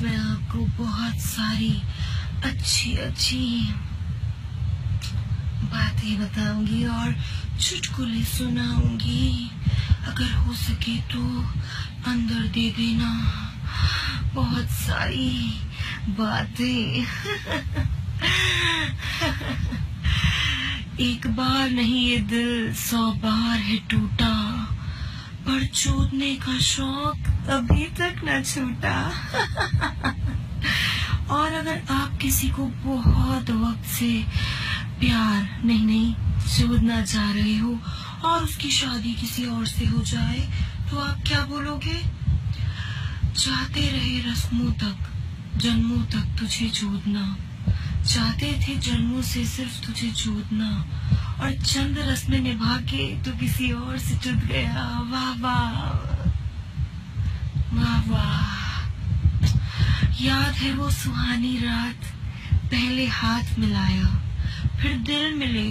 जिसमें आपको बहुत सारी अच्छी बातें बताऊंगी और चुटकुले सुनाऊंगी। अगर हो सके तो अंदर दे देना बहुत सारी बातें। एक बार नहीं ये दिल 100 बार है टूटा, पर चूदने का शौक अभी तक न छूटा। और अगर आप किसी को बहुत वक्त से प्यार नहीं चूदना चाह रहे हो और उसकी शादी किसी और से हो जाए तो आप क्या बोलोगे? चाहते रहे रस्मों तक, जन्मों तक तुझे चूदना, चाहते थे जन्मों से सिर्फ तुझे चूदना, और चंद रस्में निभा के तो किसी और से चुद गया। वाह वाह वाह वाह। याद है वो सुहानी रात, पहले हाथ मिलाया, फिर दिल मिले,